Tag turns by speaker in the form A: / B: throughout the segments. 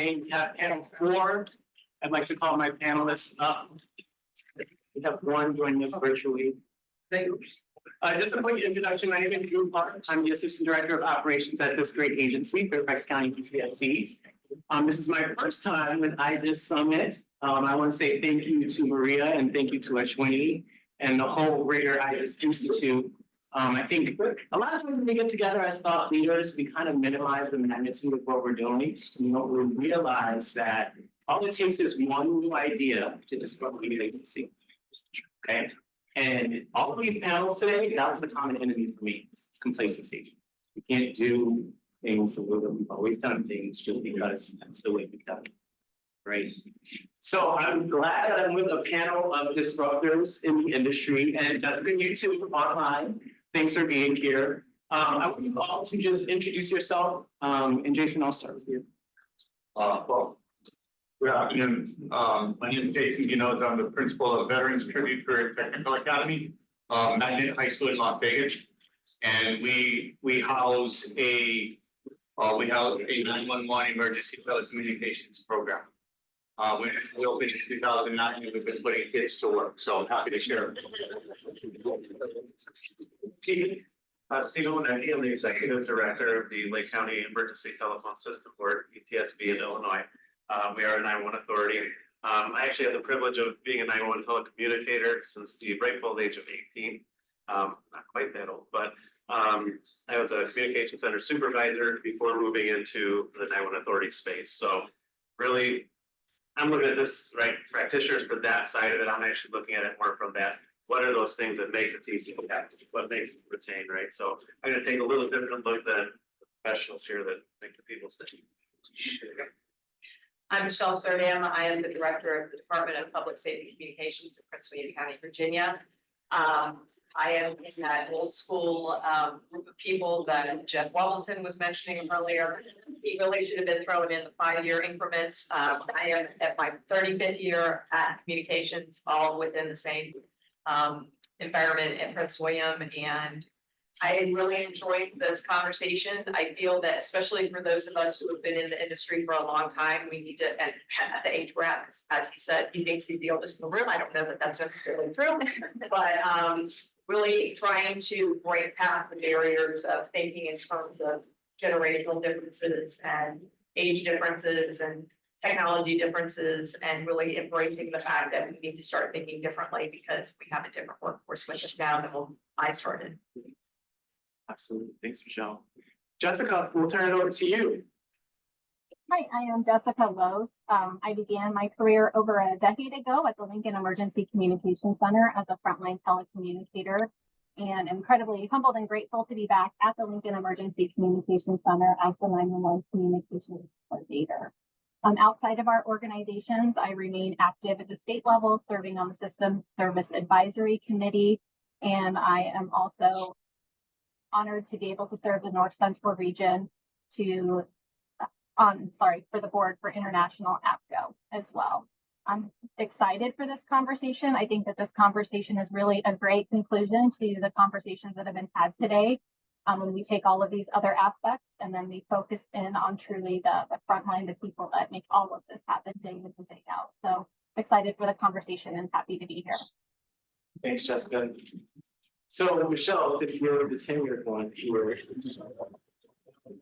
A: And we have panel 4. I'd like to call my panelists up. We have one joining us virtually. Thank you. Just a quick introduction. My name is Clarke. I'm the Assistant Director of Operations at this great agency, Fairfax County ETSB. This is my first time with IJIS Summit. I want to say thank you to Maria and thank you to Ashwini and the whole greater IJIS Institute. I think a lot of times when we get together as thought leaders, we kind of minimize the magnitude of what we're doing. We don't realize that all it takes is one new idea to disrupt the agency. Okay. And all of these panels today, that was the common enemy for me. It's complacency. We can't do things the way that we've always done things just because that's the way we've done it. Right. So I'm glad that I'm with a panel of disruptors in the industry, and Jessica, you too online. Thanks for being here. I want you all to just introduce yourself. And Jason, I'll start with you.
B: Well, good afternoon. My name is Jason Ginoza. I'm the principal of Veterans Tribute Career Technical Academy, Magnet High School in Las Vegas, and we house a 911 emergency telecommunications program. We opened in 2009, and we've been putting kids to work. So I'm happy to share.
C: Stephen Winnecke, I'm the Executive Director of the Lake County Emergency Telephone System Board, ETSB in Illinois. We are a 911 authority. I actually have the privilege of being a 911 telecommunicator since the ripe old age of 18. Not quite that old, but I was a communication center supervisor before moving into the 911 authority space. So really, I'm looking at this, right, practitioners for that side of it. I'm actually looking at it more from that. What are those things that make the TC happen? What makes it retain, right? So I'm going to take a little different look than the professionals here that make the people stay.
D: I'm Michele Surdam. I am the Director of the Department of Public Safety Communications in Prince William County, Virginia. I am in that old school group of people that Jeff Wellington was mentioning earlier. He really should have been thrown in the 5-year increments. I am at my 35th year at communications, all within the same environment in Prince William, and I really enjoyed this conversation. I feel that especially for those of us who have been in the industry for a long time, we need to, and at the age we're at, as he said, he thinks he's the oldest in the room. I don't know that that's necessarily true, but really trying to break past the barriers of thinking in terms of generational differences and age differences and technology differences, and really embracing the fact that we need to start thinking differently because we have a different workforce with us now than when I started.
A: Absolutely. Thanks, Michele. Jessica, we'll turn it over to you.
E: Hi, I am Jessica Loos. I began my career over a decade ago at the Lincoln Emergency Communications Center as a frontline telecommunicator, and incredibly humbled and grateful to be back at the Lincoln Emergency Communications Center as the 911 communications coordinator. Outside of our organizations, I remain active at the state level, serving on the System Service Advisory Committee, and I am also honored to be able to serve the North Central region for the board for International APCO as well. I'm excited for this conversation. I think that this conversation is really a great conclusion to the conversations that have been had today. When we take all of these other aspects and then we focus in on truly the front line, the people that make all of this happen day in and day out. So excited for the conversation and happy to be here.
A: Thanks, Jessica. So Michele, since you're the tenured one here,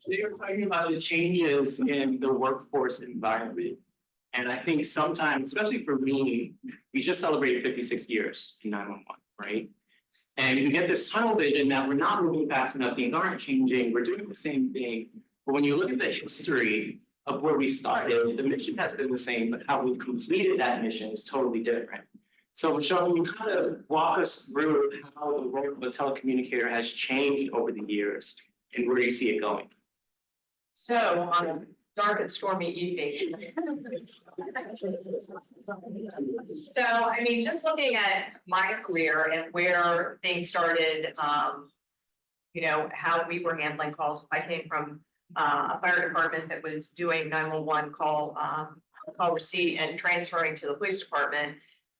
A: you're talking about the changes in the workforce environment. And I think sometimes, especially for me, we just celebrated 56 years in 911, right? And you get this tunnel vision that we're not moving fast enough, things aren't changing, we're doing the same thing. But when you look at the history of where we started, the mission has been the same, but how we've completed that mission is totally different. So Michele, you kind of walk us through how the role of a telecommunicator has changed over the years and where you see it going.
D: So on a dark and stormy evening. So, I mean, just looking at my career and where things started, you know, how we were handling calls. I came from a fire department that was doing 911 call receipt and transferring to the police department.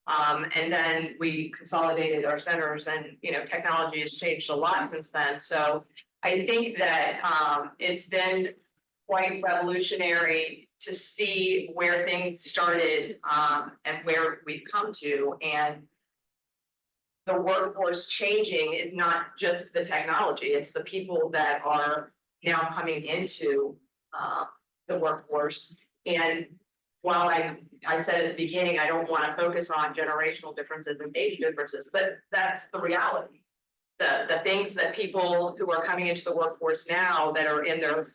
D: And then we consolidated our centers, and, you know, technology has changed a lot since then. So I think that it's been quite revolutionary to see where things started, and where we've come to, and the workforce changing is not just the technology, it's the people that are now coming into the workforce. And while I said at the beginning, I don't want to focus on generational differences and age differences, but that's the reality. The things that people who are coming into the workforce now that are in their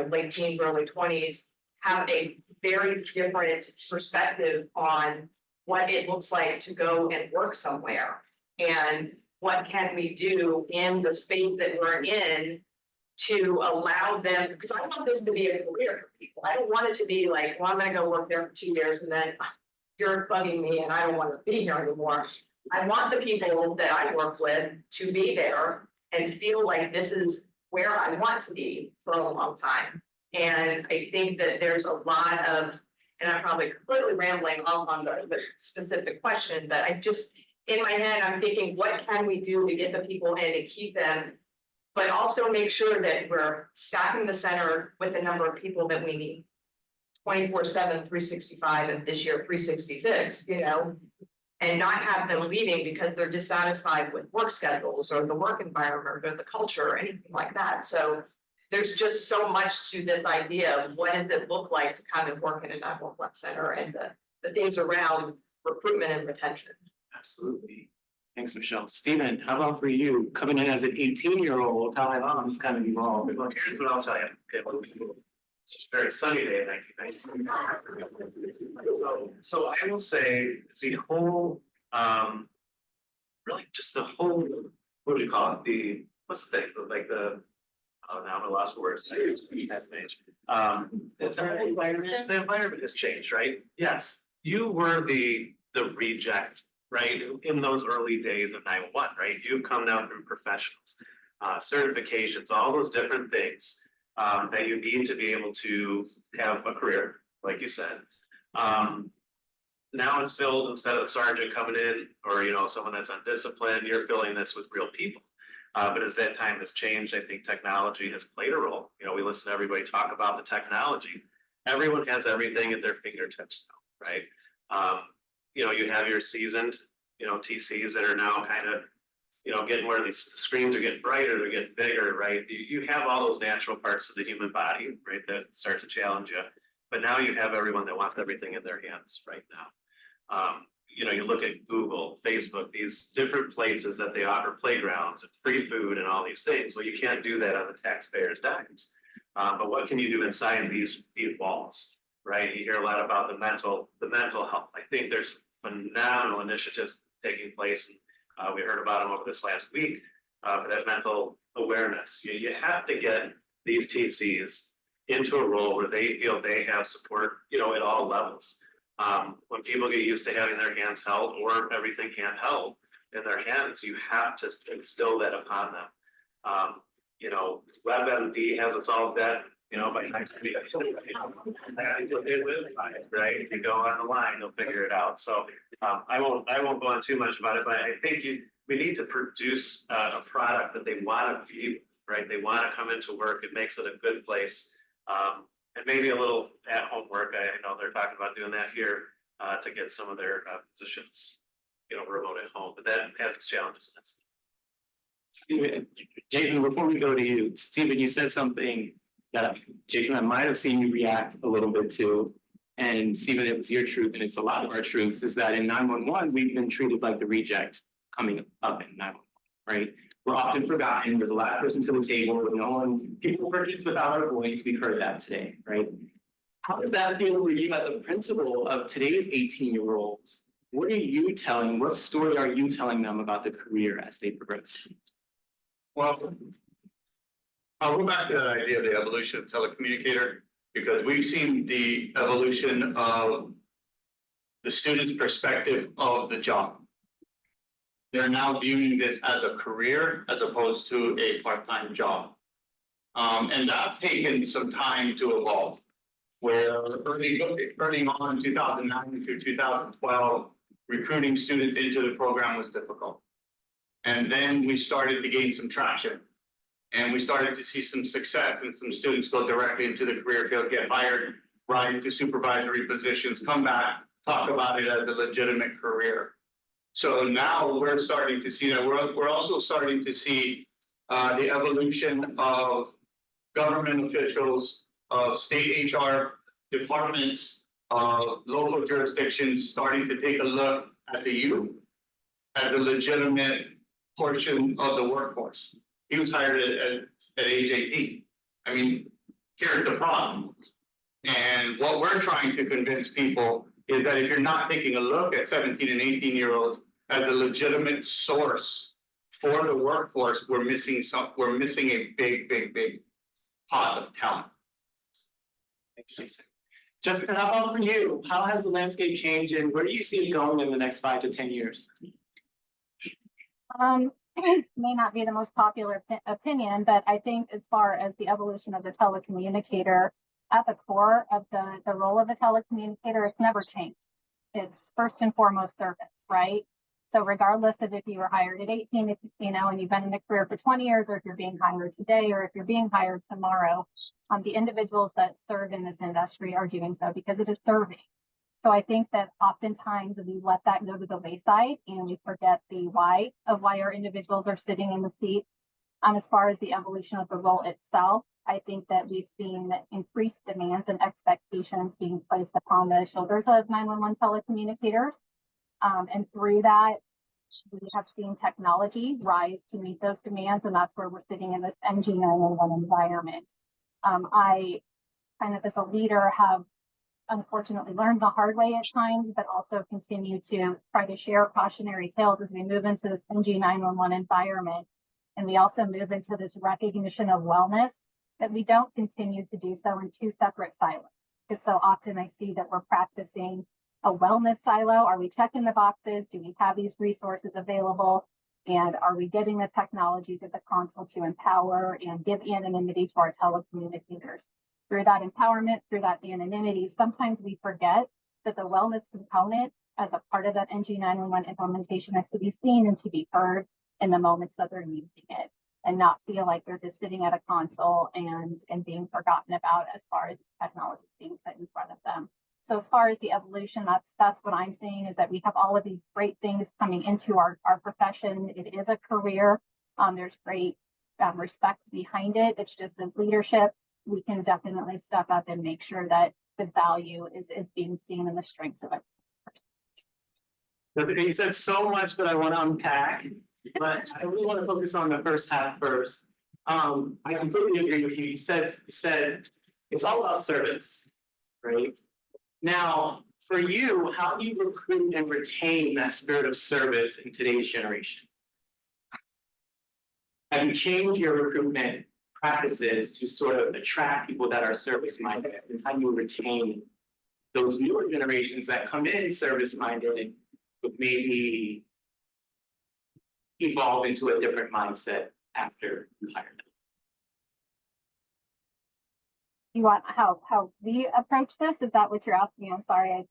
D: late teens, early 20s have a very different perspective on what it looks like to go and work somewhere. And what can we do in the space that we're in to allow them, because I want this to be a career for people. I don't want it to be like, well, I'm gonna go work there for 2 years and then you're bugging me and I don't want to be here anymore. I want the people that I work with to be there and feel like this is where I want to be for a long time. And I think that there's a lot of, and I'm probably completely rambling off on the specific question, but I just, in my head, I'm thinking, what can we do to get the people in and keep them, but also make sure that we're stacking the center with the number of people that we need. 24/7, 365, and this year 366, and not have them leaving because they're dissatisfied with work schedules or the work environment or the culture or anything like that. So there's just so much to this idea of what does it look like to come and work in a 911 center and the things around recruitment and retention.
A: Absolutely. Thanks, Michele. Stephen, how about for you? Coming in as an 18-year-old, how have this kind of evolved?
C: Well, here's what I'll tell you. Okay, it's a very sunny day in 1990. So I will say the whole, really just the whole, what do you call it? What's the thing? Like the, oh, now I'm lost words. The environment has changed, right? Yes, you were the reject, right? In those early days of 911, right? You've come down through professionals, certifications, all those different things that you need to be able to have a career, like you said. Now it's filled, instead of a sergeant coming in or someone that's undisciplined, you're filling this with real people. But as that time has changed, I think technology has played a role. We listen to everybody talk about the technology. Everyone has everything at their fingertips now, right? You have your seasoned, TCs that are now kind of, getting where these screens are getting brighter, they're getting bigger, right? You have all those natural parts of the human body, right, that start to challenge you. But now you have everyone that wants everything in their hands right now. You look at Google, Facebook, these different places that they offer playgrounds and free food and all these things. Well, you can't do that on the taxpayers' dimes. But what can you do inside these walls, right? You hear a lot about the mental health. I think there's phenomenal initiatives taking place. And we heard about them over this last week for that mental awareness. You have to get these TCs into a role where they feel they have support, at all levels. When people get used to having their hands held or everything handheld in their hands, you have to instill that upon them. WebMD hasn't solved that, by next week. They live by it, right? If you go on the line, they'll figure it out. So I won't go on too much about it, but I think we need to produce a product that they want to be with, right? They want to come into work. It makes it a good place. And maybe a little at-home work. I know they're talking about doing that here to get some of their positions, remote at home. But that has its challenges.
A: Stephen, Jason, before we go to you, Stephen, you said something that Jason, I might have seen you react a little bit to. And Stephen, it was your truth, and it's a lot of our truths, is that in 911, we've been treated like the reject coming up in 911, right? We're often forgotten. We're the last person to the table. People purchase without our voice. We've heard that today, right? How does that feel for you as a principal of today's 18-year-olds? What story are you telling them about the career as they progress?
B: Well, I'll go back to that idea of the evolution of telecommunicator, because we've seen the evolution of the student's perspective of the job. They're now viewing this as a career as opposed to a part-time job. And that's taken some time to evolve, where early on 2009 to 2012, recruiting students into the program was difficult. And then we started to gain some traction, and we started to see some success, and some students go directly into the career field, get hired rise to supervisory positions, come back, talk about it as a legitimate career. So now we're starting to see that. We're also starting to see the evolution of government officials, of state HR departments, of local jurisdictions starting to take a look at the youth as a legitimate portion of the workforce. He was hired at age 18. I mean, here's the problem. And what we're trying to convince people is that if you're not taking a look at 17 and 18-year-olds as a legitimate source for the workforce, we're missing a big pot of talent.
A: Thanks, Jason. Jessica, how about for you? How has the landscape changed and where do you see it going in the next 5 to 10 years?
E: May not be the most popular opinion, but I think as far as the evolution of the telecommunicator, at the core of the role of a telecommunicator, it's never changed. It's first and foremost service, right? So regardless of if you were hired at 18, if and you've been in a career for 20 years, or if you're being hired today, or if you're being hired tomorrow, the individuals that serve in this industry are doing so because it is serving. So I think that oftentimes we let that go to the wayside and we forget the why of why our individuals are sitting in the seat. As far as the evolution of the role itself, I think that we've seen increased demands and expectations being placed upon the shoulders of 911 telecommunicators. And through that, we have seen technology rise to meet those demands, and that's where we're sitting in this NG 911 environment. I kind of as a leader have unfortunately learned the hard way at times, but also continue to try to share cautionary tales as we move into this NG 911 environment. And we also move into this recognition of wellness, that we don't continue to do so in two separate silos. Because so often I see that we're practicing a wellness silo. Are we checking the boxes? Do we have these resources available? And are we getting the technologies at the console to empower and give anonymity to our telecommunicators? Through that empowerment, through that anonymity, sometimes we forget that the wellness component as a part of that NG 911 implementation has to be seen and to be heard in the moments that they're using it, and not feel like they're just sitting at a console and being forgotten about as far as technology is being put in front of them. So as far as the evolution, that's what I'm seeing, is that we have all of these great things coming into our profession. It is a career. There's great respect behind it. It's just as leadership, we can definitely step up and make sure that the value is being seen and the strengths of it.
A: You said so much that I want to unpack, but I really want to focus on the first half first. I completely agree with you. You said it's all about service, right? Now, for you, how do you recruit and retain that spirit of service in today's generation? Have you changed your recruitment practices to sort of attract people that are service-minded, and how do you retain those newer generations that come in service-minded but maybe evolve into a different mindset after you hire them?
E: You want how we approach this? Is that what you're asking? I'm sorry.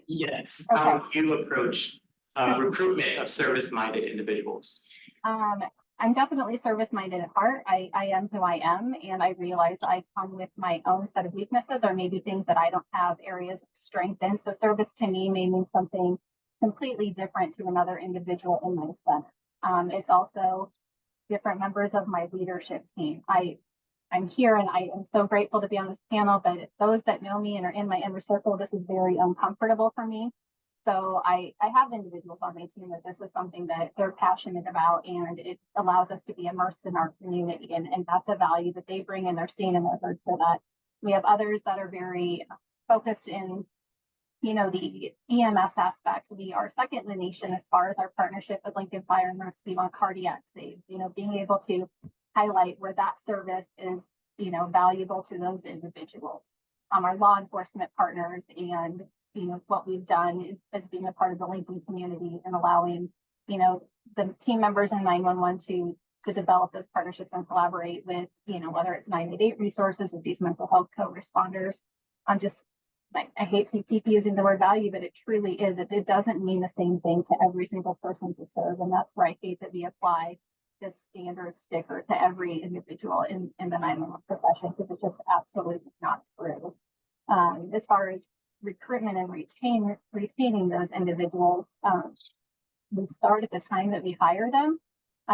A: Yes.
E: Okay.
A: How you approach recruitment of service-minded individuals?
E: I'm definitely service-minded at heart. I am who I am, and I realize I come with my own set of weaknesses, or maybe things that I don't have areas of strength in. So service to me may mean something completely different to another individual in my center. It's also different members of my leadership team. I'm here and I am so grateful to be on this panel, but those that know me and are in my inner circle, this is very uncomfortable for me. So I have individuals on my team that this is something that they're passionate about, and it allows us to be immersed in our community, and that's a value that they bring, and they're seen and they're heard for that. We have others that are very focused in, the EMS aspect. We are second in the nation as far as our partnership with Lincoln Fire and Rescue on cardiac saves, being able to highlight where that service is, valuable to those individuals. Our law enforcement partners, and what we've done is being a part of the Lincoln community and allowing, the team members in 911 to develop those partnerships and collaborate with, whether it's 988 resources or these mental health co-responders. I hate to keep using the word value, but it truly is. It doesn't mean the same thing to every single person to serve. And that's where I hate that we apply this standard sticker to every individual in the 911 profession, because it's just absolutely not true. As far as recruitment and retaining those individuals, we start at the time that we hire them.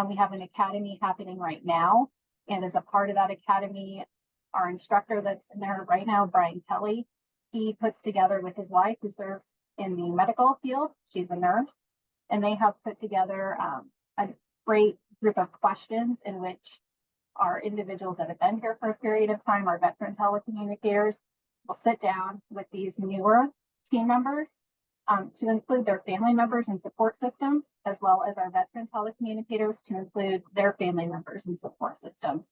E: We have an academy happening right now. And as a part of that academy, our instructor that's in there right now, Brian Kelly, he puts together with his wife who serves in the medical field. She's a nurse. And they have put together a great group of questions in which our individuals that have been here for a period of time, our veteran telecommunicators, will sit down with these newer team members to include their family members and support systems, as well as our veteran telecommunicators to include their family members and support systems.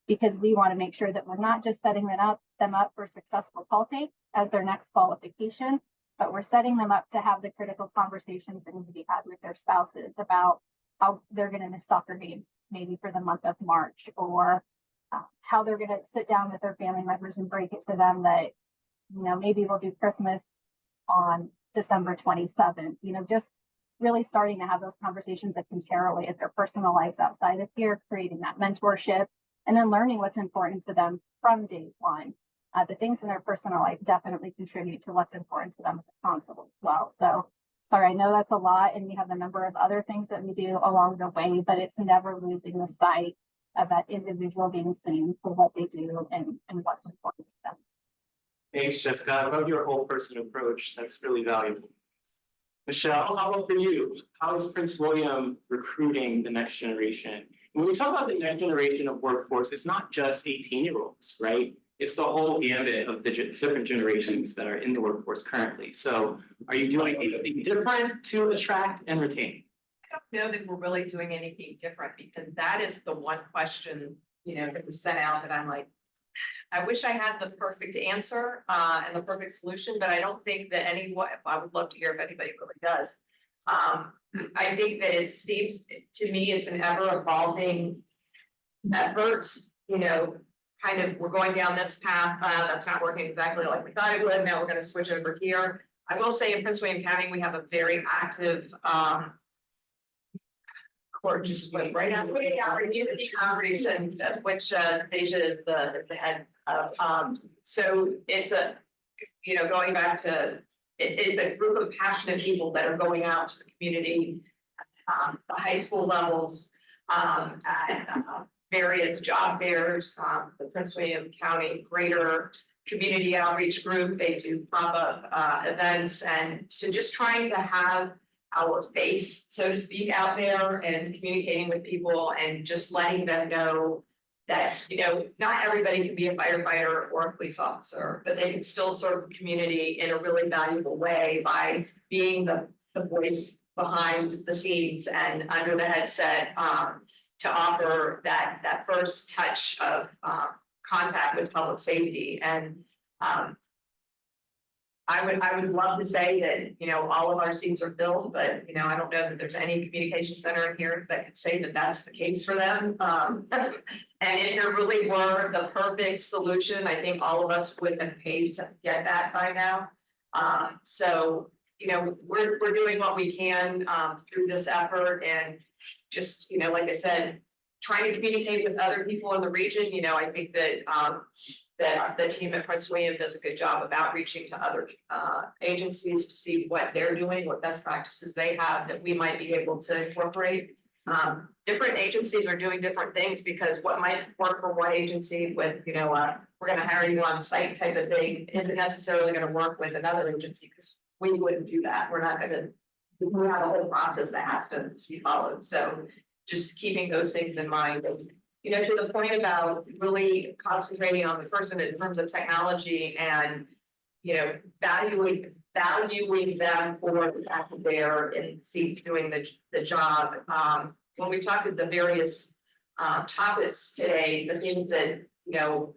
E: Because we want to make sure that we're not just setting them up for successful call tape as their next qualification, but we're setting them up to have the critical conversations that need to be had with their spouses about how they're going to miss soccer games, maybe for the month of March, or how they're going to sit down with their family members and break it to them that, maybe we'll do Christmas on December 27th, just really starting to have those conversations that can tear away at their personal lives outside of here, creating that mentorship, and then learning what's important to them from day one. The things in their personal life definitely contribute to what's important to them at the console as well. So, sorry, I know that's a lot, and we have a number of other things that we do along the way, but it's never losing the sight of that individual being seen for what they do and what's important to them.
A: Thanks, Jessica. I love your whole person approach. That's really valuable. Michele, how about for you? How is Prince William recruiting the next generation? When we talk about the next generation of workforce, it's not just 18-year-olds, right? It's the whole gambit of the different generations that are in the workforce currently. So are you doing anything different to attract and retain?
D: I don't know that we're really doing anything different, because that is the one question, that was sent out that I'm like, I wish I had the perfect answer and the perfect solution, but I don't think that anyone, I would love to hear if anybody really does. I think that it seems to me it's an ever evolving effort, kind of, we're going down this path, that's not working exactly like we thought it would. Now we're going to switch over here. I will say in Prince William County, we have a very active court just went right out. Community outreach, which Deja is the head of. So it's going back to it's a group of passionate people that are going out to the community, the high school levels, and various job fairs, the Prince William County Greater Community Outreach Group. They do pop-up events, and so just trying to have our face, so to speak, out there and communicating with people and just letting them know that, not everybody can be a firefighter or a police officer, but they can still serve the community in a really valuable way by being the voice behind the scenes and under the headset, to offer that first touch of contact with public safety. And I would love to say that, all of our seats are filled, but, I don't know that there's any communication center in here that could say that that's the case for them. And if there really were the perfect solution, I think all of us would have paid to get that by now. So, we're doing what we can through this effort, and just, like I said, trying to communicate with other people in the region. I think that that the team at Prince William does a good job of outreaching to other agencies to see what they're doing, what best practices they have that we might be able to incorporate. Different agencies are doing different things, because what might work for one agency with, we're going to hire you on site type of thing isn't necessarily going to work with another agency, because we wouldn't do that. We're not going to, we have a whole process that has to be followed. So just keeping those things in mind. And, to the point about really concentrating on the person in terms of technology and, valuing them for the fact that they are in seat doing the job. When we talked at the various topics today, the things that,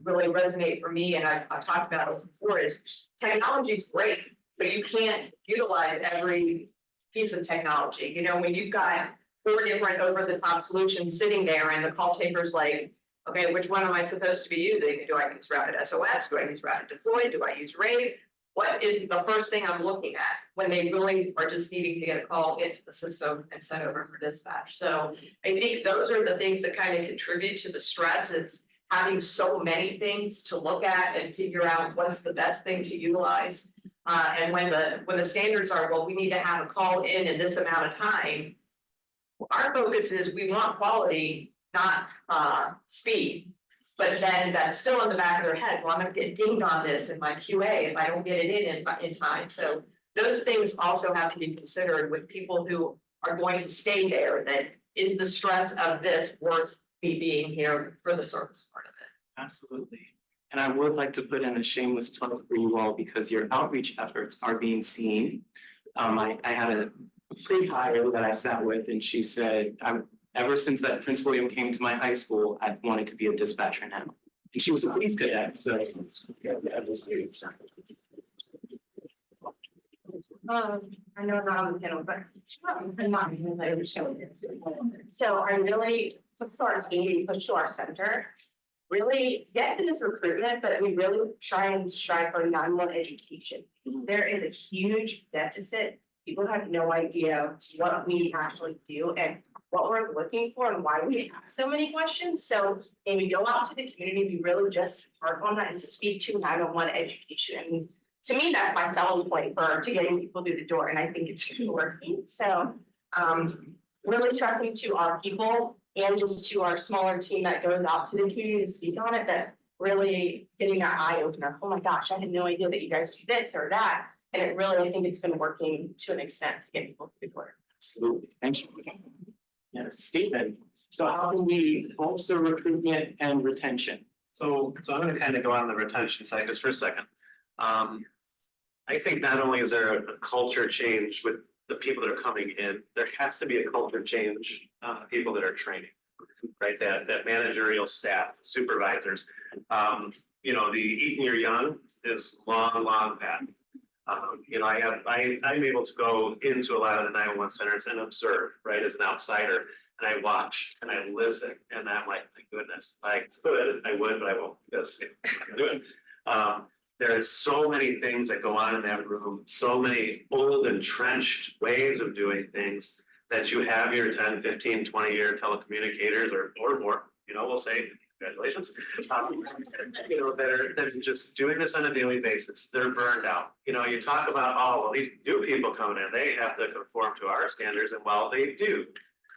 D: really resonate for me, and I've talked about it before, is technology is great, but you can't utilize every piece of technology. When you've got 4 different over-the-top solutions sitting there, and the call taker's like, okay, which one am I supposed to be using? Do I use Rapid SOS? Do I use Rapid Deploy? Do I use RAID? What is the first thing I'm looking at when they really are just needing to get a call into the system and sent over for dispatch? So I think those are the things that kind of contribute to the stress. Is having so many things to look at and figure out what's the best thing to utilize. And when the standards are, well, we need to have a call in this amount of time. Our focus is we want quality, not speed. But then that's still in the back of their head, well, I'm gonna get dinged on this in my QA if I don't get it in time. So those things also have to be considered with people who are going to stay there, that is the stress of this worth me being here for the service part of it.
A: Absolutely. And I would like to put in a shameless plug for you all because your outreach efforts are being seen. I had a pre-hire that I sat with and she said, ever since that Prince William came to my high school, I've wanted to be a dispatcher now. And she was a police cadet, so.
F: I know I'm not on the panel, but I'm not because I was showing this. So I really push to our team, push to our center. Really, yes, it is recruitment, but we really try and strive for 911 education. There is a huge deficit. People have no idea what we actually do and what we're looking for and why we ask so many questions. So when we go out to the community, we really just work on that and speak to 911 education. And to me, that's my selling point to getting people through the door. And I think it's working. So really trusting to our people and just to our smaller team that goes out to the community to speak on it, that really getting that eye opener. Oh my gosh, I had no idea that you guys do this or that. And it really, I think it's been working to an extent to get people through the door.
A: Absolutely, thank you. Yes, Stephen, so how can we bolster recruitment and retention?
C: So I'm gonna kind of go on the retention side just for a second. I think not only is there a culture change with the people that are coming in, there has to be a culture change, people that are training, right? That managerial staff, supervisors, you know, the eating your young is long path. You know, I'm able to go into a lot of the 911 centers and observe, right, as an outsider, and I watch and I listen, and I'm like, my goodness, I could, I would, but I won't, because I'm not gonna do it. There is so many things that go on in that room, so many old entrenched ways of doing things that you have your 10, 15, 20-year telecommunicators or more, you know, we'll say, congratulations. You know, that are just doing this on a daily basis. They're burned out. You know, you talk about, oh, well, these new people coming in, they have to conform to our standards, and while they do,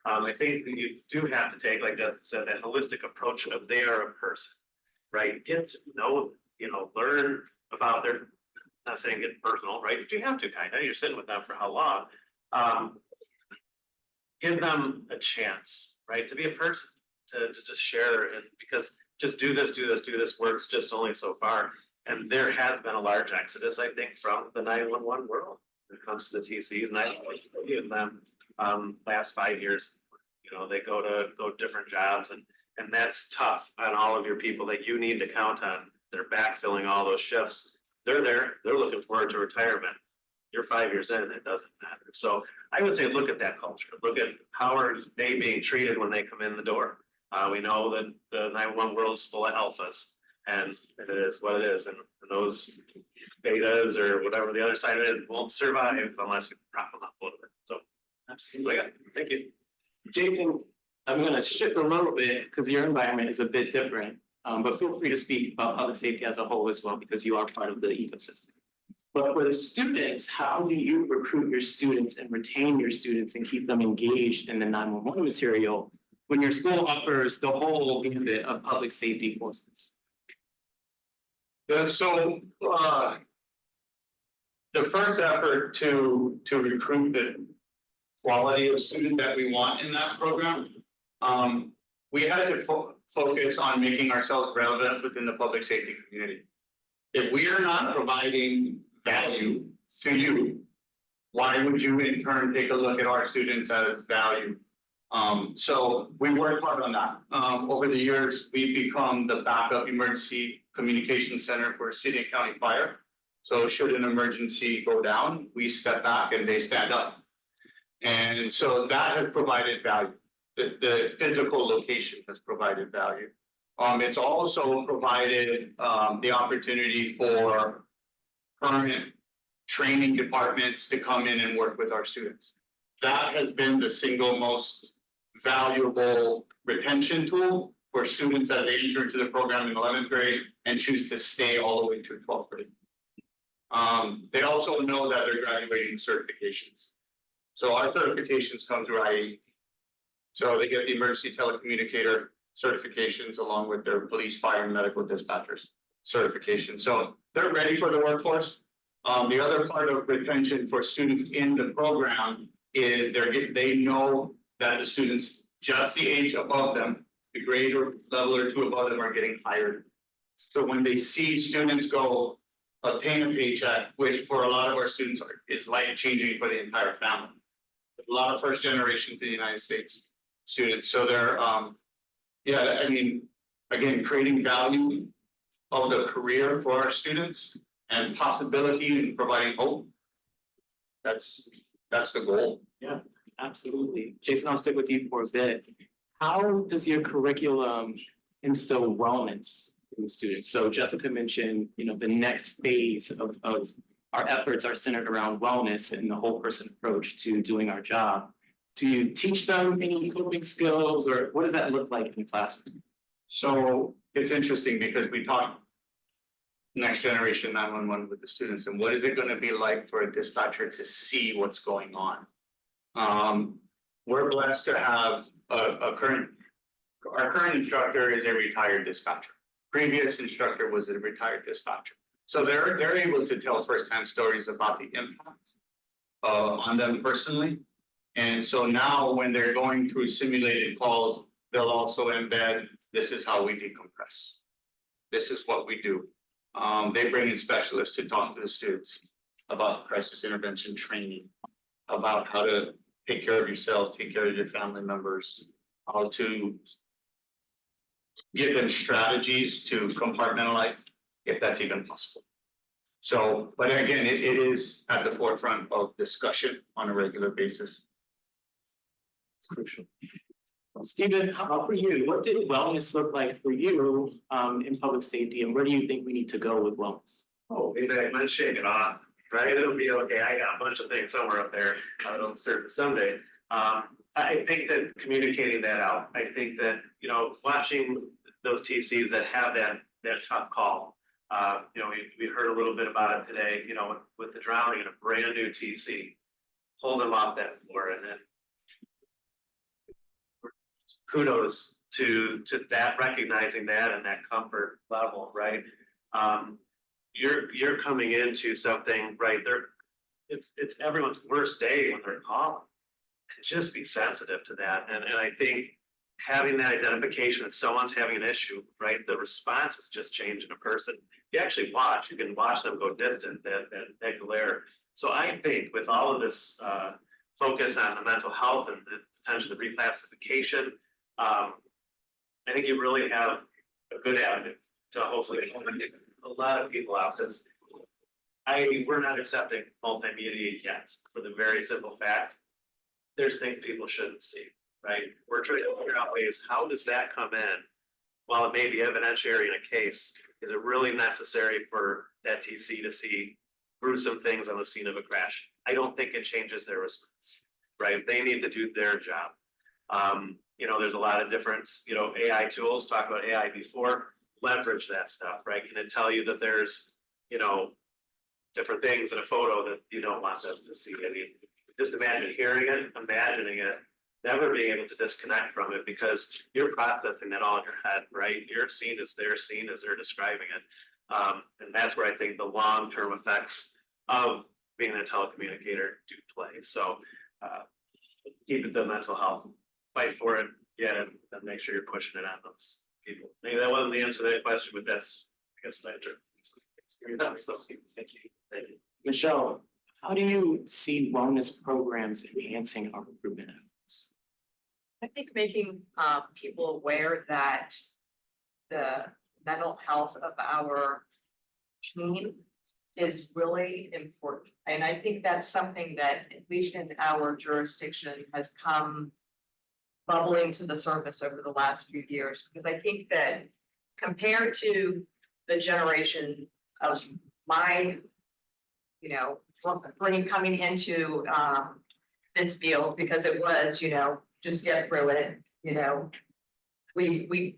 C: I think that you do have to take, like Justin said, that holistic approach of they are a person, right? Get to know, you know, learn about their, not saying get personal, right? But you have to kind of, you're sitting with them for how long? Give them a chance, right? To be a person, to just share, and because just do this works just only so far. And there has been a large exodus, I think, from the 911 world when it comes to the TCs. And I give them last 5 years, you know, they go different jobs, and that's tough on all of your people that you need to count on. They're backfilling all those shifts. They're there, they're looking forward to retirement. You're 5 years in, it doesn't matter. So I would say, look at that culture. Look at how are they being treated when they come in the door. We know that the 911 world is full of alphas, and it is what it is. And those betas or whatever the other side of it is won't survive unless you prop them up a little bit. So
A: Absolutely.
C: yeah, thank you.
A: Jason, I'm going to shift a little bit because your environment is a bit different, but feel free to speak about public safety as a whole as well, because you are part of the ecosystem. But for the students, how do you recruit your students and retain your students and keep them engaged in the 911 material when your school offers the whole gambit of public safety courses?
B: So the first effort to recruit the quality of student that we want in that program, we had to focus on making ourselves relevant within the public safety community. If we are not providing value to you, why would you in turn take a look at our students as value? So we worked hard on that. Over the years, we've become the backup emergency communication center for city and county fire. So should an emergency go down, we step back and they stand up. And so that has provided value. The physical location has provided value. It's also provided the opportunity for current training departments to come in and work with our students. That has been the single most valuable retention tool for students that they enter into the program in 11th grade and choose to stay all the way to 12th grade. They also know that they're graduating certifications. So our certifications come through IJIS. So they get the emergency telecommunicator certifications along with their police, fire, and medical dispatchers certification. So they're ready for the workforce. The other part of retention for students in the program is they know that the students just the age above them, the grade or level or two above them are getting hired. So when they see students go obtain a paycheck, which for a lot of our students is life changing for the entire family. A lot of first generation to the United States students. So they're yeah, I mean, again, creating value of the career for our students and possibility and providing hope. That's the goal.
A: Yeah, absolutely. Jason, I'll stick with you for a bit. How does your curriculum instill wellness in the students? So Jessica mentioned, the next phase of our efforts are centered around wellness and the whole person approach to doing our job. Do you teach them any coping skills, or what does that look like in the classroom?
B: So it's interesting because we talk next generation 911 with the students, and what is it going to be like for a dispatcher to see what's going on? We're blessed to have our current instructor is a retired dispatcher. Previous instructor was a retired dispatcher. So they're able to tell firsthand stories about the impact on them personally. And so now when they're going through simulated calls, they'll also embed, this is how we decompress. This is what we do. They bring in specialists to talk to the students about crisis intervention training, about how to take care of yourself, take care of your family members, how to give them strategies to compartmentalize, if that's even possible. So, but again, it is at the forefront of discussion on a regular basis.
A: It's crucial. Stephen, how about for you? What did wellness look like for you in public safety, and where do you think we need to go with wellness?
C: Oh, maybe let's shake it off, right? It'll be okay. I got a bunch of things somewhere up there. It'll serve someday. I think that communicating that out. I think that watching those TCs that have that tough call. We heard a little bit about it today. With the drowning in a brand new TC, pull them off that floor, and then kudos to that, recognizing that and that comfort level, right? You're coming into something, right? It's everyone's worst day when they're calling. And just be sensitive to that. And I think having that identification that someone's having an issue, right? The response is just changing a person. You can watch them go distant, that glare. So I think with all of this focus on the mental health and the potential of reclassification, I think you really have a good avenue to hopefully get a lot of people out. Because we're not accepting multimedia yet for the very simple fact there's things people shouldn't see, right? We're trying to figure out ways, how does that come in? While it may be evidentiary in a case, is it really necessary for that TC to see gruesome things on the scene of a crash? I don't think it changes their response, right? They need to do their job. There's a lot of different, AI tools, talk about AI before, leverage that stuff, right? Can it tell you that there's, different things in a photo that you don't want them to see? I mean, just imagine hearing it, imagining it, never being able to disconnect from it because you're processing that all in your head, right? Your scene is their scene as they're describing it. And that's where I think the long-term effects of being a telecommunicator do play. So keep it the mental health, fight for it, and make sure you're pushing it on those people. Maybe that wasn't the answer to that question, but that's, I guess, what I took.
A: Thank you. Michele, how do you see wellness programs enhancing our recruitment efforts?
D: I think making people aware that the mental health of our team is really important. And I think that's something that, at least in our jurisdiction, has come bubbling to the surface over the last few years. Because I think that compared to the generation of my, coming into this field, because it was, just get through it, we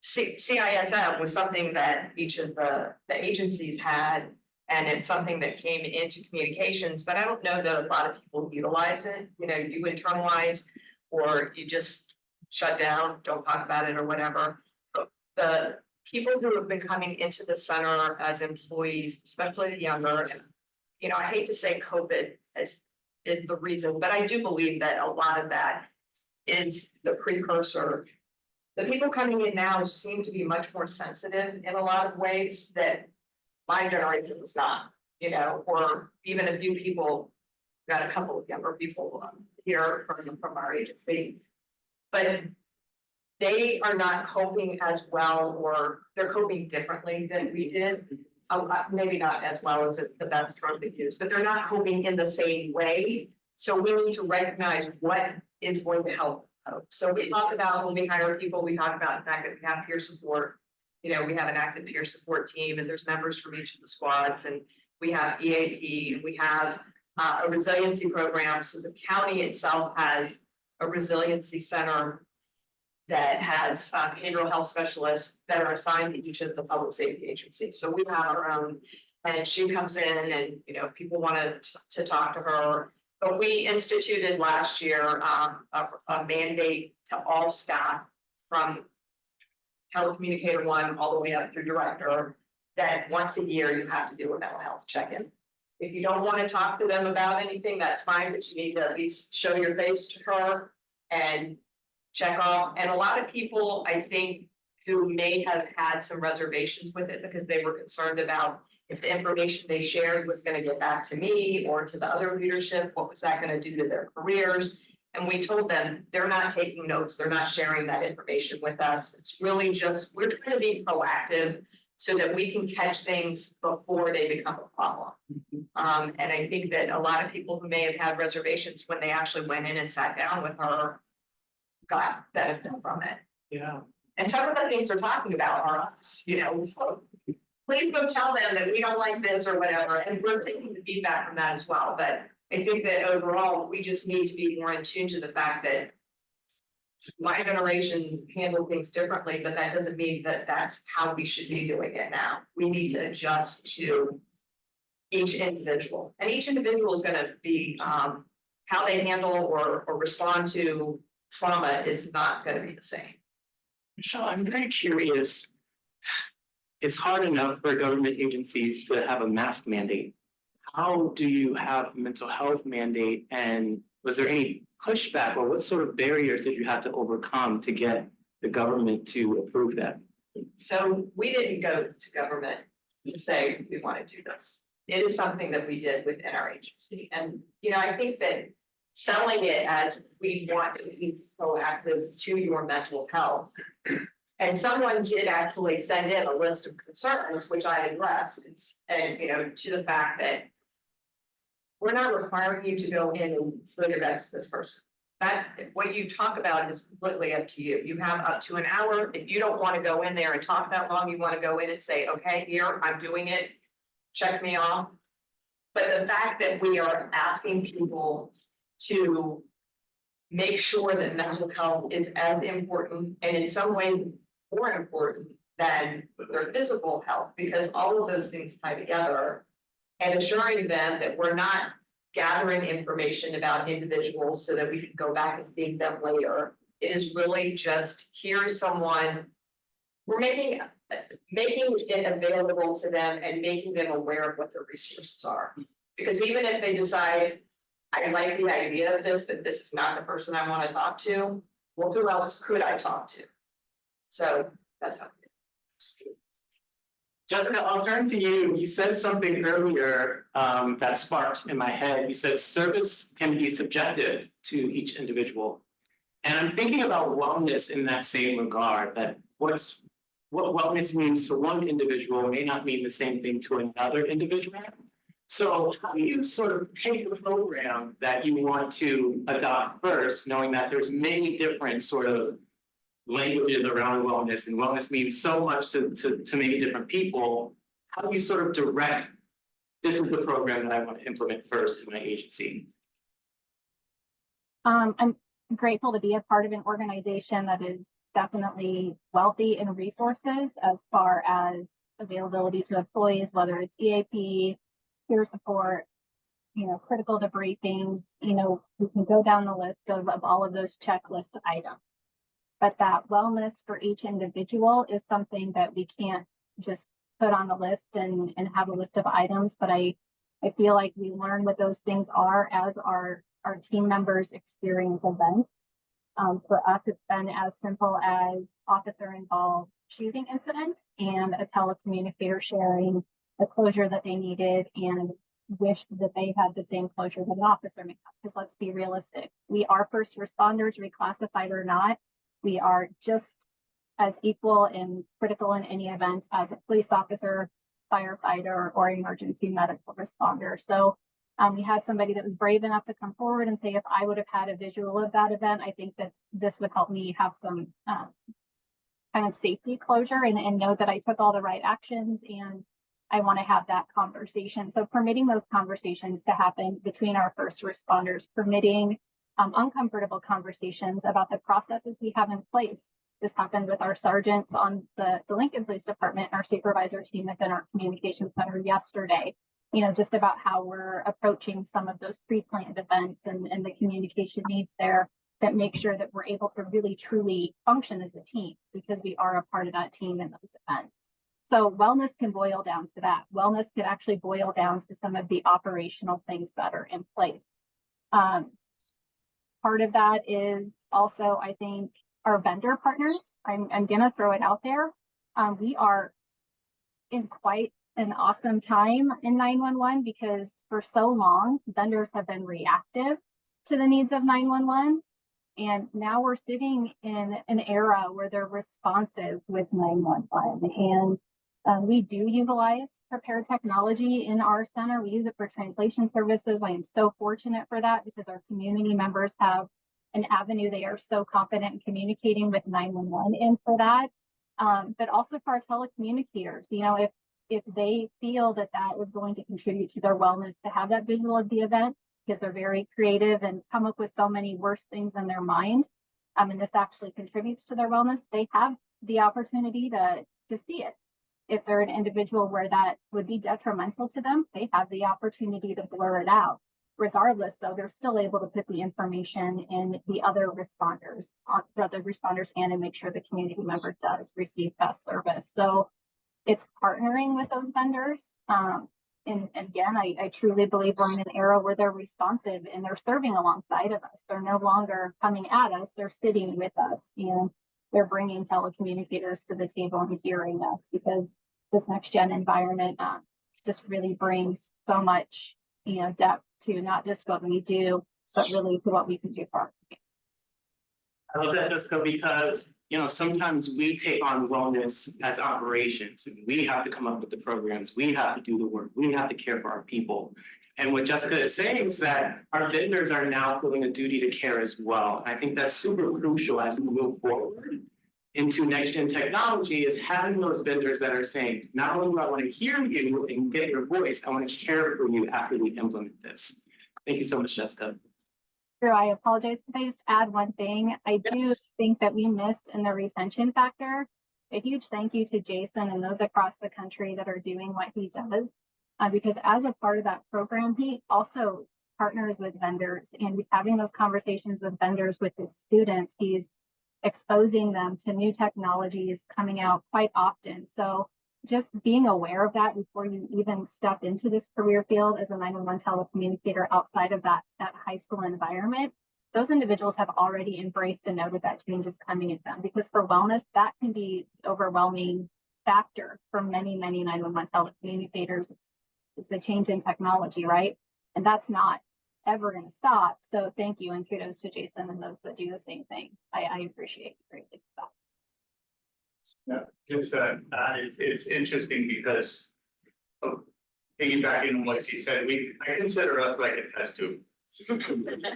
D: CISM was something that each of the agencies had, and it's something that came into communications, but I don't know that a lot of people utilize it. You know, you internalize or you just shut down, don't talk about it or whatever. But the people who have been coming into the center as employees, especially the younger, and, you know, I hate to say COVID is the reason, but I do believe that a lot of that is the precursor. The people coming in now seem to be much more sensitive in a lot of ways that my generation was not, you know, or even a few people, got a couple of younger people here from our agency. But they are not coping as well, or they're coping differently than we did. Maybe not as well as the best term to use, but they're not coping in the same way. So we need to recognize what is going to help. So we talk about when we hire people, we talk about the fact that we have peer support. You know, we have an active peer support team and there's members from each of the squads, and we have EAP, and we have a resiliency program. So the county itself has a resiliency center that has behavioral health specialists that are assigned to each of the public safety agencies. So we have our own, and she comes in and, you know, if people wanted to talk to her. But we instituted last year a mandate to all staff from telecommunicator 1 all the way up through director, that once a year you have to do a mental health check-in. If you don't want to talk to them about anything, that's fine, but you need to at least show your face to her and check off. And a lot of people, I think, who may have had some reservations with it because they were concerned about if the information they shared was going to get back to me or to the other leadership, what was that going to do to their careers? And we told them they're not taking notes, they're not sharing that information with us. It's really just, we're trying to be proactive so that we can catch things before they become a problem. And I think that a lot of people who may have had reservations when they actually went in and sat down with her got benefit from it.
A: Yeah.
D: And some of the things they're talking about are us, you know, please go tell them that we don't like this or whatever. And we're taking the feedback from that as well. But I think that overall, we just need to be more in tune to the fact that my generation handled things differently, but that doesn't mean that that's how we should be doing it now. We need to adjust to each individual, and each individual is going to be how they handle or respond to trauma is not going to be the same.
A: Michele, I'm very curious. It's hard enough for government agencies to have a mask mandate. How do you have a mental health mandate? And was there any pushback, or what sort of barriers did you have to overcome to get the government to approve that?
D: So we didn't go to government to say we want to do this. It is something that we did within our agency. And, you know, I think that selling it as we want to be proactive to your mental health. And someone did actually send in a list of concerns, which I addressed, and, you know, to the fact that we're not requiring you to go in and slit your best to this person. That what you talk about is completely up to you. You have up to an hour. If you don't want to go in there and talk that long, you want to go in and say, okay, here, I'm doing it. Check me off. But the fact that we are asking people to make sure that mental health is as important, and in some ways more important than their physical health, because all of those things tie together, and assuring them that we're not gathering information about individuals so that we can go back and dig them later. It is really just, here's someone, we're making it available to them and making them aware of what their resources are. Because even if they decide, I like the idea of this, but this is not the person I want to talk to, well, who else could I talk to? So that's how it is.
A: Jessica, I'll turn to you. You said something earlier that sparked in my head. You said service can be subjective to each individual. And I'm thinking about wellness in that same regard, that what wellness means to one individual may not mean the same thing to another individual. So how do you sort of pick a program that you want to adopt first, knowing that there's many different sort of languages around wellness, and wellness means so much to many different people? How do you sort of direct, this is the program that I want to implement first in my agency?
E: I'm grateful to be a part of an organization that is definitely wealthy in resources as far as availability to employees, whether it's EAP, peer support, critical debriefings, we can go down the list of all of those checklist items. But that wellness for each individual is something that we can't just put on the list and have a list of items. But I feel like we learn what those things are as our team members experience events. For us, it's been as simple as officer involved shooting incidents and a telecommunicator sharing the closure that they needed and wished that they had the same closure that an officer may have. Because let's be realistic, we are first responders, reclassified or not. We are just as equal and critical in any event as a police officer, firefighter, or emergency medical responder. So we had somebody that was brave enough to come forward and say, if I would have had a visual of that event, I think that this would help me have some kind of safety closure and know that I took all the right actions and I want to have that conversation. So permitting those conversations to happen between our first responders, permitting uncomfortable conversations about the processes we have in place. This happened with our sergeants on the Lincoln Police Department, our supervisor team within our communication center yesterday, just about how we're approaching some of those pre-planned events and the communication needs there that make sure that we're able to really truly function as a team because we are a part of that team in those events. So wellness can boil down to that. Wellness could actually boil down to some of the operational things that are in place. Part of that is also, I think, our vendor partners. I'm going to throw it out there. We are in quite an awesome time in 911 because for so long, vendors have been reactive to the needs of 911. And now we're sitting in an era where they're responsive with 911. And we do utilize prepared technology in our center. We use it for translation services. I am so fortunate for that because our community members have an avenue they are so confident in communicating with 911 in for that. But also for our telecommunicators, if they feel that that is going to contribute to their wellness to have that visual of the event, because they're very creative and come up with so many worse things in their mind. And this actually contributes to their wellness. They have the opportunity to see it. If they're an individual where that would be detrimental to them, they have the opportunity to blur it out. Regardless, though, they're still able to put the information in the other responders' hand and make sure the community member does receive best service. So it's partnering with those vendors. And again, I truly believe we're in an era where they're responsive and they're serving alongside of us. They're no longer coming at us, they're sitting with us and they're bringing telecommunicators to the table and hearing us because this next gen environment just really brings so much, depth to not just what we do, but really to what we can do for our community.
A: I love that, Jessica, because sometimes we take on wellness as operations. We have to come up with the programs. We have to do the work. We have to care for our people. And what Jessica is saying is that our vendors are now feeling a duty to care as well. I think that's super crucial as we move forward into next gen technology is having those vendors that are saying, not only do I want to hear you and get your voice, I want to care for you after we implement this. Thank you so much, Jessica.
E: Sure, I apologize. If I just add one thing, I do think that we missed in the retention factor. A huge thank you to Jason and those across the country that are doing what he does, because as a part of that program, he also partners with vendors and he's having those conversations with vendors with his students. He's exposing them to new technologies coming out quite often. So just being aware of that before you even step into this career field as a 911 telecommunicator outside of that high school environment, those individuals have already embraced and noted that change is coming at them because for wellness, that can be an overwhelming factor for many 911 telecommunicators. It's the change in technology, right? And that's not ever going to stop. So thank you and kudos to Jason and those that do the same thing. I appreciate it greatly.
B: Yeah, just it's interesting because piggybacking on what she said, I consider us like a test tube,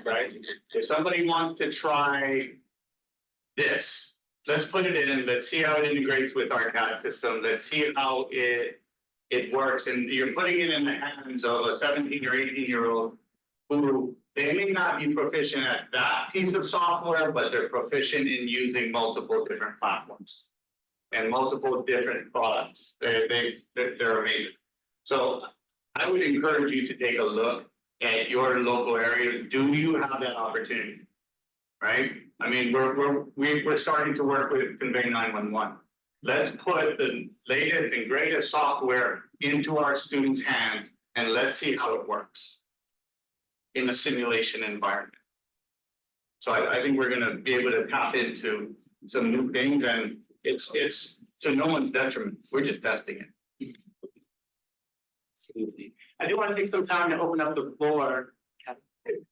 B: right? If somebody wants to try this, let's put it in, let's see how it integrates with our CAD system, let's see how it works, and you're putting it in the hands of a 17 or 18-year-old who They may not be proficient at that piece of software, but they're proficient in using multiple different platforms. And multiple different products. They're amazing. So I would encourage you to take a look at your local areas. Do you have that opportunity? Right? I mean, we're starting to work with Convey 911. Let's put the latest and greatest software into our students' hands and let's see how it works in a simulation environment. So I think we're gonna be able to tap into some new things, and it's to no one's detriment. We're just testing it.
A: Absolutely. I do want to take some time to open up the floor. If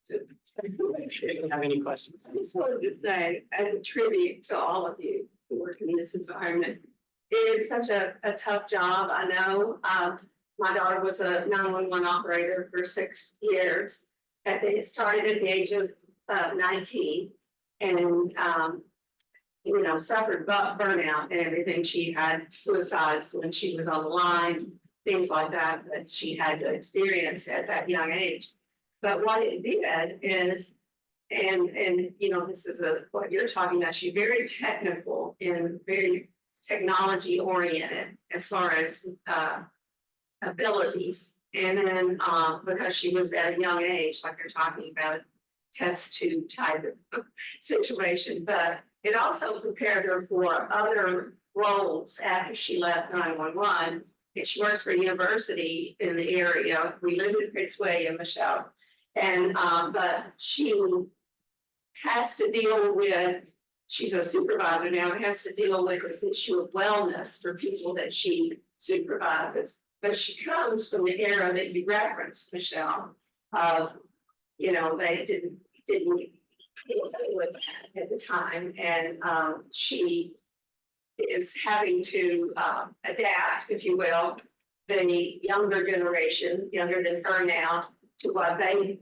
A: you have any questions.
G: I just wanted to say, as a tribute to all of you who work in this environment, it is such a tough job. I know, my daughter was a 911 operator for 6 years. I think it started at the age of 19 and, you know, suffered burnout and everything. She had suicides when she was on the line, things like that she had to experience at that young age. But what it did is, and you know, this is what you're talking about, she's very technical and very technology oriented as far as abilities. And then because she was at a young age, like you're talking about, test tube type of situation, but it also prepared her for other roles after she left 911. And she works for a university in the area. We live in Prince William, Michele. And but she has to deal with, she's a supervisor now, has to deal with this issue of wellness for people that she supervises. But she comes from the era that you referenced, Michele, of, you know, they didn't deal with that at the time. And she is having to adapt, if you will, the younger generation, younger than her now, to what they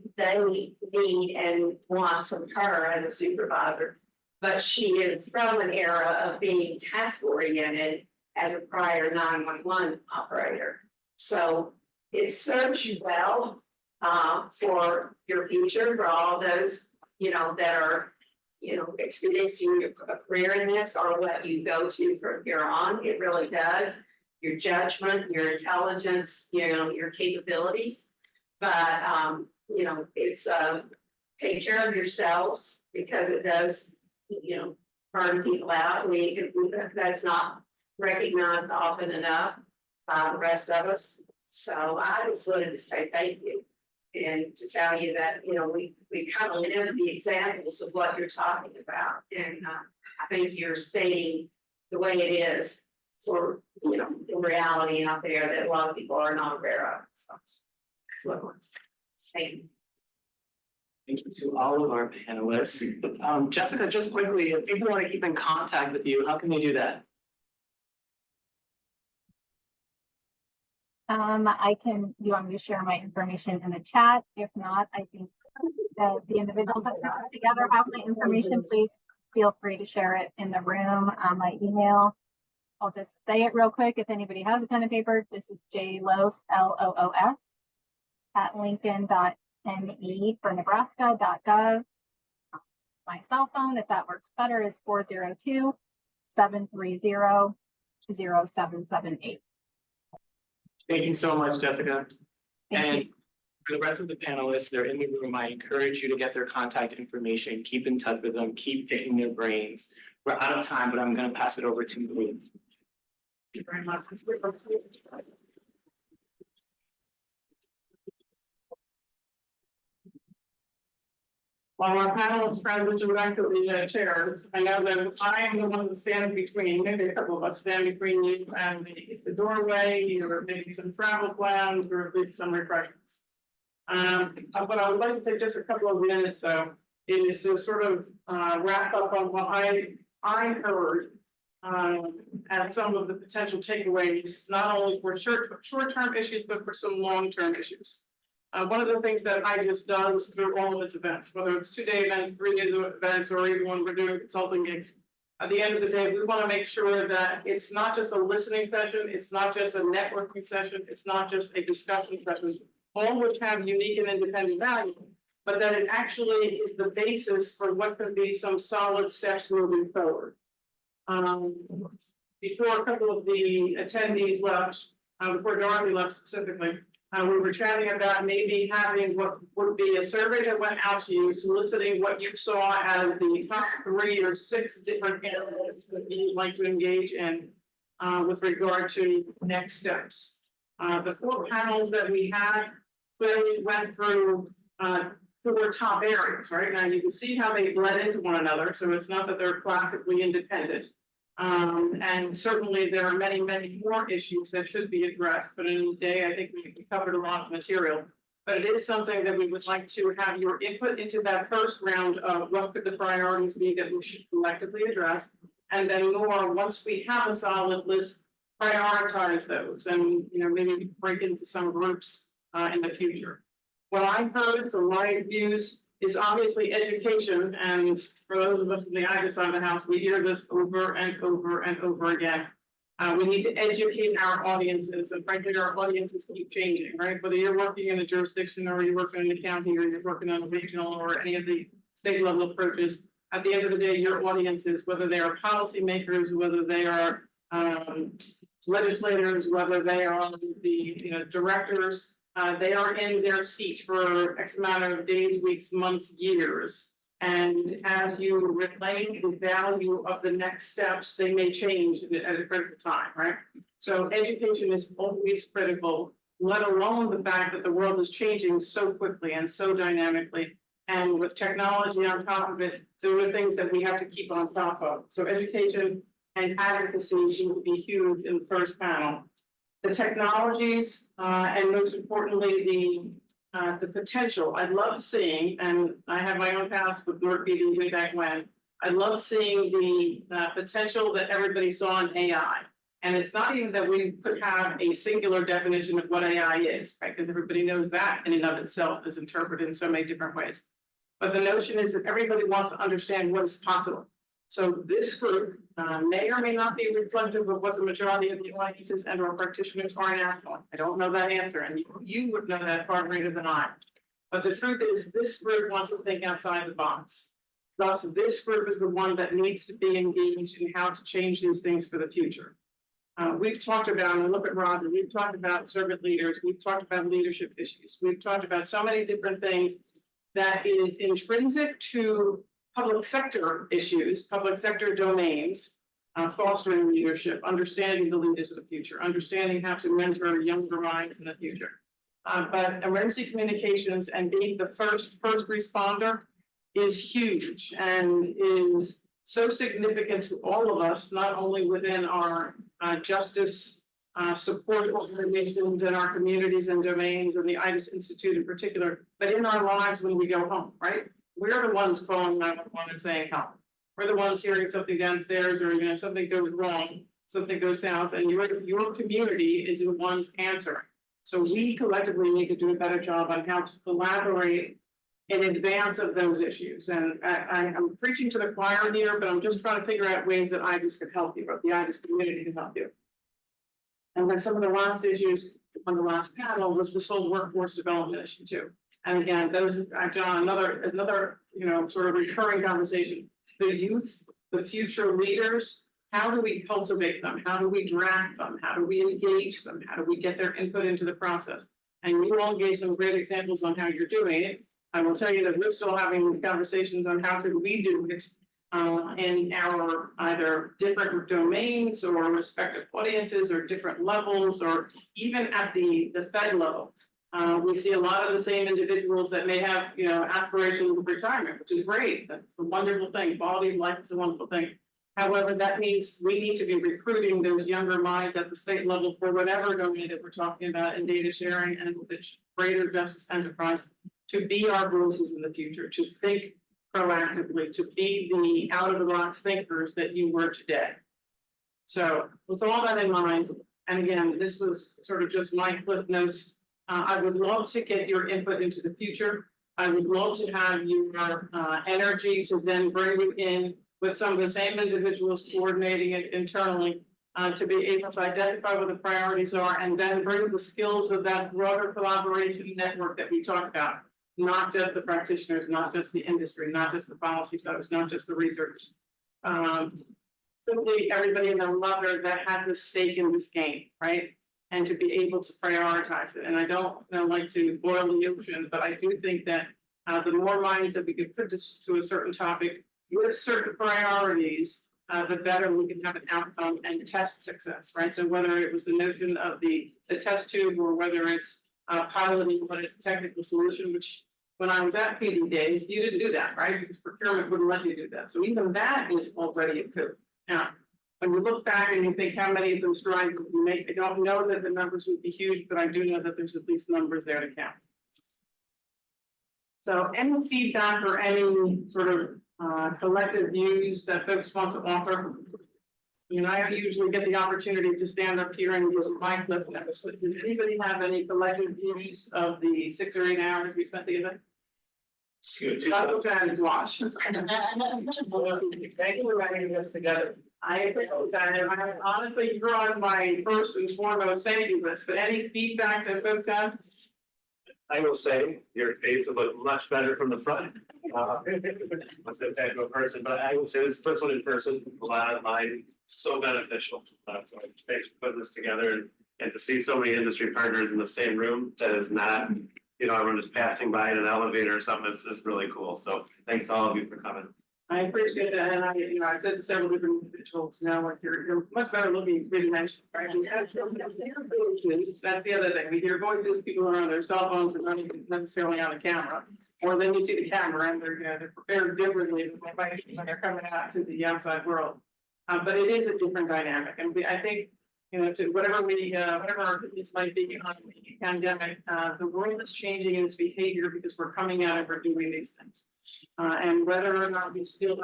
G: need and want from her as a supervisor. But she is from an era of being task oriented as a prior 911 operator. So it serves you well for your future, for all those, you know, that are, you know, experiencing a career in this or what you go to from here on. It really does. Your judgment, your intelligence, you know, your capabilities. But you know, it's take care of yourselves, because it does, you know, burn people out. That's not recognized often enough by the rest of us. So I just wanted to say thank you and to tell you that, you know, we kind of live the examples of what you're talking about. And I think you're stating the way it is for, you know, the reality out there that a lot of people are not aware of. So that's what I'm saying.
A: Thank you to all of our panelists. Jessica, just quickly, if people want to keep in contact with you, how can they do that?
E: Do you want me to share my information in the chat? If not, I think the individuals that put together have my information. Please feel free to share it in the room. My email, I'll just say it real quick. If anybody has a pen and paper, this is jloos, LOOS, at lincoln.ne for Nebraska.gov. My cell phone, if that works better, is 402-730-0778.
A: Thank you so much, Jessica.
E: Thank
A: And
E: you.
A: for the rest of the panelists, they're in the room. I encourage you to get their contact information, keep in touch with them, keep picking their brains. We're out of time, but I'm going to pass it over to Maria.
G: Thank you very much.
H: While our panelists transition back to the chairs, I know that I am the one that stands between, maybe a couple of us stand between you and the doorway, or maybe some travel plans, or at least some refreshments. But I would like to take just a couple of minutes, though, is to sort of wrap up on what I heard as some of the potential takeaways, not only for short-term issues, but for some long-term issues. One of the things that IJIS does through all of its events, whether it's 2-day events, 3-day events, or even when we're doing consulting gigs, at the end of the day, we want to make sure that it's not just a listening session, it's not just a networking session, it's not just a discussion session, all which have unique and independent value. but that it actually is the basis for what could be some solid steps moving forward. Before a couple of the attendees left, before Dorothy left specifically, we were chatting about maybe having what would be a survey that went out to you, soliciting what you saw as the top 3 or 6 different areas that you'd like to engage in with regard to next steps. The 4 panels that we had clearly went through 4 top areas, right? Now you can see how they blend into one another, so it's not that they're classically independent. And certainly there are many, many more issues that should be addressed, but in a day, I think we covered a lot of material. But it is something that we would like to have your input into that first round of what could the priorities be that we should collectively address. And then more, once we have a solid list, prioritize those and, you know, maybe break into some groups in the future. What I heard from my views is obviously education, and for those of us from the IJIS side of the house, we hear this over and over and over again. We need to educate our audiences, and frankly, our audiences keep changing, right? Whether you're working in a jurisdiction or you're working in the county or you're working on a regional or any of the state level approaches, at the end of the day, your audiences, whether they are policymakers, whether they are legislators, whether they are the directors, they are in their seat for X amount of days, weeks, months, years. And as you relay the value of the next steps, they may change at a critical time, right? So education is always critical, let alone the fact that the world is changing so quickly and so dynamically. And with technology on top of it, there are things that we have to keep on top of. So education and advocacy seem to be huge in the first panel. The technologies, and most importantly, the potential. I love seeing, and I have my own past with North PD way back when, I love seeing the potential that everybody saw in AI. And it's not even that we could have a singular definition of what AI is, right? Because everybody knows that in and of itself is interpreted in so many different ways. But the notion is that everybody wants to understand what is possible. So this group may or may not be reflective of what the majority of the audiences and or practitioners are in Ashland. I don't know that answer, and you would know that far greater than I. But the truth is, this group wants to think outside the box. Thus, this group is the one that needs to be engaged in how to change these things for the future. We've talked about, and look at Roger, we've talked about servant leaders, we've talked about leadership issues, we've talked about so many different things that is intrinsic to public sector issues, public sector domains, fostering leadership, understanding the leaders of the future, understanding how to mentor younger minds in the future. But emergency communications and being the first responder is huge and is so significant to all of us, not only within our justice support organizations and our communities and domains and the IJIS Institute in particular, but in our lives when we go home, right? We're the ones calling 911 and saying help. We're the ones hearing something downstairs, or something goes wrong, something goes south, and your community is the ones answering. So we collectively need to do a better job on how to collaborate in advance of those issues. And I'm preaching to the choir here, but I'm just trying to figure out ways that IJIS could help you, or the IJIS community can help you. And then some of the last issues on the last panel was this whole workforce development issue too. And again, those, John, another sort of recurring conversation. The youth, the future leaders, how do we cultivate them? How do we draft them? How do we engage them? How do we get their input into the process? And you all gave some great examples on how you're doing it. I will tell you that we're still having these conversations on how could we do it in our either different domains or respective audiences or different levels, or even at the Fed level. We see a lot of the same individuals that may have, aspirations of retirement, which is great. That's a wonderful thing. Quality of life is a wonderful thing. However, that means we need to be recruiting those younger minds at the state level for whatever domain that we're talking about in data sharing and the greater justice enterprise, to be our voices in the future, to think proactively, to be the out-of-the-box thinkers that you were today. So with all that in mind, and again, this was sort of just my cliff notes. I would love to get your input into the future. I would love to have your energy to then bring you in with some of the same individuals coordinating it internally to be able to identify what the priorities are and then bring the skills of that broader collaboration network that we talked about. not just the practitioners, not just the industry, not just the policy folks, not just the researchers. Simply everybody and their mother that has a stake in this game, right? And to be able to prioritize it. And I don't like to boil the ocean, but I do think that the more minds that we could put this to a certain topic with certain priorities, the better we can have an outcome and test success, right? So whether it was the notion of the test tube or whether it's piloting what is a technical solution, which when I was at PD days, you didn't do that, right? Because procurement wouldn't let you do that. So even that is already a coup. Now, when you look back and you think how many of those strides would we make, I don't know that the numbers would be huge, but I do know that there's at least numbers there to count. So any feedback or any sort of collective views that folks want to offer? I usually get the opportunity to stand up here and give my clip notes, but does anybody have any collective views of the 6 or 8 hours we spent together? Couple times watch. Thank you for writing this together. I appreciate that. I honestly drawn my first and foremost thank you list, but any feedback that folks have?
C: I will say your face will look much better from the front. Once I've had to a person, but I would say this first one in person, so beneficial. So thanks for putting this together and to see so many industry partners in the same room that is not, everyone just passing by in an elevator or something. It's really cool. So thanks to all of you for coming.
H: I appreciate that, and I said to several different individuals now, like you're much better looking, really nice, right? That's the other thing. We hear voices, people are on their cell phones and not even necessarily on the camera. Or then you see the camera and they're prepared differently when they're coming out to the outside world. But it is a different dynamic, and I think, to whatever our opinions might be on the pandemic, the world is changing in its behavior because we're coming out and we're doing these things. And whether or not we still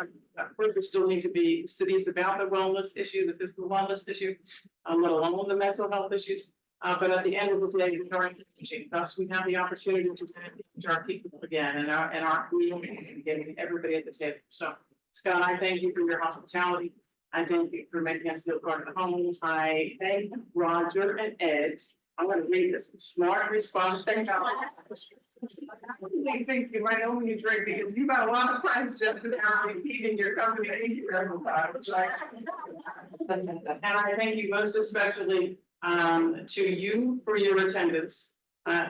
H: need to be studies about the wellness issue, the physical wellness issue, let alone the mental health issues. But at the end of the day, thus we have the opportunity to engage our people again and our communities and getting everybody at the table. So Scott, I thank you for your hospitality. I thank you for making us feel part of the homes. I thank Roger and Ed. I'm going to read this smart response. Thank you. I think you might owe me a drink because you've got a lot of friends just in keeping your company. Thank you very much. And I thank you most especially to you for your attendance.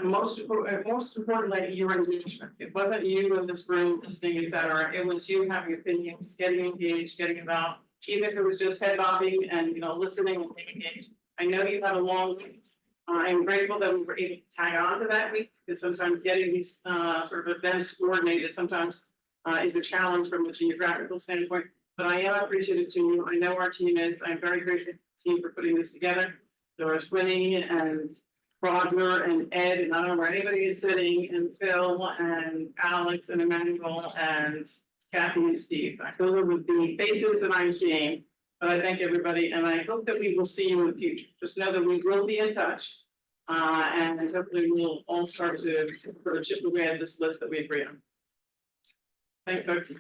H: Most importantly, your engagement. It wasn't you in this room listening, etc. It was you having opinions, getting engaged, getting involved. Even if it was just head bobbing and listening and being engaged. I know you had a long week. I'm grateful that we were able to tag on to that week because sometimes getting these sort of events coordinated sometimes is a challenge from a geographical standpoint. But I am appreciative to you. I know our team is. I'm very grateful to the team for putting this together. There's Winnie and Roger and Ed, and I don't know where anybody is sitting, and Phil and Alex and Emmanuel and Kathy and Steve. Those are the faces that I'm seeing. But I thank everybody, and I hope that we will see you in the future. Just know that we will be in touch, and hopefully we'll all start to sort of chip away at this list that we agree on. Thanks, folks.